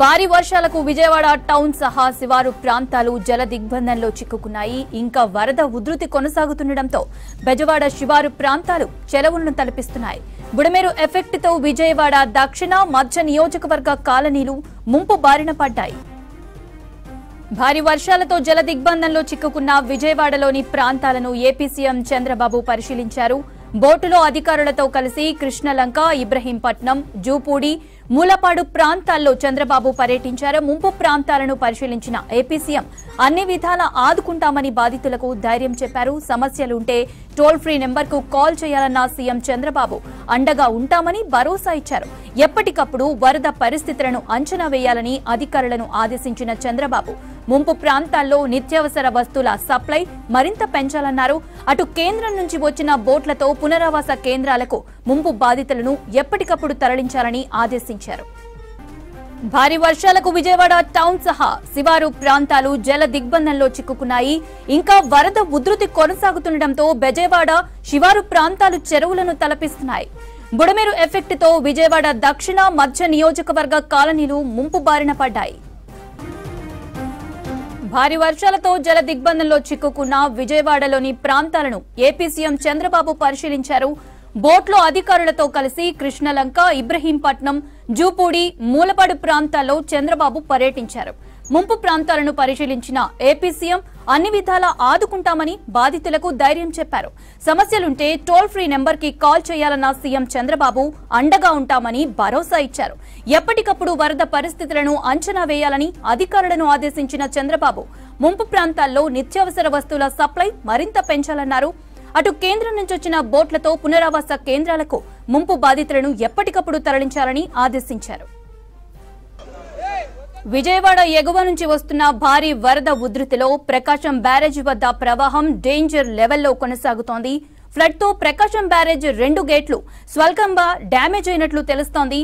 భారీ వర్షాలకు విజయవాడ టౌన్ సహా శివారు ప్రాంతాలు జల దిగ్బంధంలో చిక్కుకున్నాయి. ఇంకా వరద ఉధృతి కొనసాగుతుండటంతో బెజవాడ శివారు ప్రాంతాలు చెరువులను తలపిస్తున్నాయి. బుడమేరు ఎఫెక్ట్ తో విజయవాడ దక్షిణ మధ్య నియోజకవర్గ కాలనీలు ముంపు బారిన పడ్డాయి. భారీ వర్షాలతో జల దిగ్బంధంలో చిక్కుకున్న విజయవాడలోని ప్రాంతాలను ఏపీ సీఎం చంద్రబాబు పరిశీలించారు. బోటులో అధికారులతో కలిసి కృష్ణలంక, ఇబ్రహీంపట్నం, జూపూడి, మూలపాడు ప్రాంతాల్లో చంద్రబాబు పర్యటించారు. ముంపు ప్రాంతాలను పరిశీలించిన ఏపీ సీఎం అన్ని విధాలా ఆదుకుంటామని బాధితులకు ధైర్యం చెప్పారు. సమస్యలుంటే టోల్ ఫ్రీ నెంబర్కు కాల్ చేయాలన్న సీఎం చంద్రబాబు అండగా ఉంటామని భరోసా ఇచ్చారు. ఎప్పటికప్పుడు వరద పరిస్థితులను అంచనా వేయాలని అధికారులను ఆదేశించిన చంద్రబాబు ముంపు ప్రాంతాల్లో నిత్యావసర వస్తువుల సప్లై మరింత పెంచాలన్నారు. అటు కేంద్రం నుంచి వచ్చిన బోట్లతో పునరావాస కేంద్రాలకు ముంపు బాధితులను ఎప్పటికప్పుడు తరలించాలని ఆదేశించారు. భారీ వర్షాలకు విజయవాడ టౌన్ సహా శివారు ప్రాంతాలు జల దిగ్బంధంలో చిక్కుకున్నాయి. ఇంకా వరద ఉధృతి కొనసాగుతుండటంతో బెజవాడ శివారు ప్రాంతాలు చెరువులను తలపిస్తున్నాయి. బుడమేరు ఎఫెక్ట్ తో విజయవాడ దక్షిణ మధ్య నియోజకవర్గ కాలనీలు ముంపు బారిన పడ్డాయి. భారీ వర్షాలతో జల దిగ్బంధంలో చిక్కుకున్న విజయవాడలోని ప్రాంతాలను ఏపీ సీఎం చంద్రబాబు పరిశీలించారు. బోట్లో అధికారులతో కలిసి కృష్ణలంక, ఇబ్రహీంపట్నం, జూపూడి, మూలపాడు ప్రాంతాల్లో చంద్రబాబు పర్యటించారు. ముంపు ప్రాంతాలను పరిశీలించిన ఏపీ సీఎం అన్ని విధాలా ఆదుకుంటామని బాధితులకు ధైర్యం చెప్పారు. సమస్యలుంటే టోల్ ఫ్రీ నెంబర్కి కాల్ చేయాలన్న సీఎం చంద్రబాబు అండగా ఉంటామని భరోసా ఇచ్చారు. ఎప్పటికప్పుడు వరద పరిస్థితులను అంచనా వేయాలని అధికారులను ఆదేశించిన చంద్రబాబు ముంపు ప్రాంతాల్లో నిత్యావసర వస్తువుల సప్లై మరింత పెంచాలన్నారు. అటు కేంద్రం నుంచి వచ్చిన బోట్లతో పునరావాస కేంద్రాలకు ముంపు బాధితులను ఎప్పటికప్పుడు తరలించాలని ఆదేశించారు. విజయవాడ ఎగువ నుంచి వస్తున్న భారీ వరద ఉధృతిలో ప్రకాశం బ్యారేజీ వద్ద ప్రవాహం డేంజర్ లెవెల్లో కొనసాగుతోంది. ఫ్లడ్ తో ప్రకాశం బ్యారేజ్ 2 గేట్లు స్వల్పంగా డ్యామేజ్ అయినట్లు తెలుస్తోంది.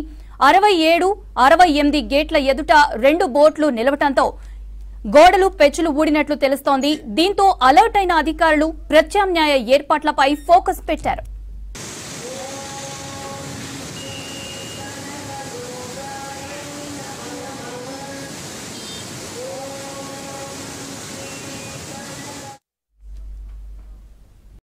67, 68 గేట్ల ఎదుట 2 బోట్లు నిలవటంతో గోడలు, పెచ్చులు ఊడినట్లు తెలుస్తోంది. దీంతో అలర్ట్ అయిన అధికారులు ప్రత్యామ్నాయ ఏర్పాట్లపై ఫోకస్ పెట్టారు.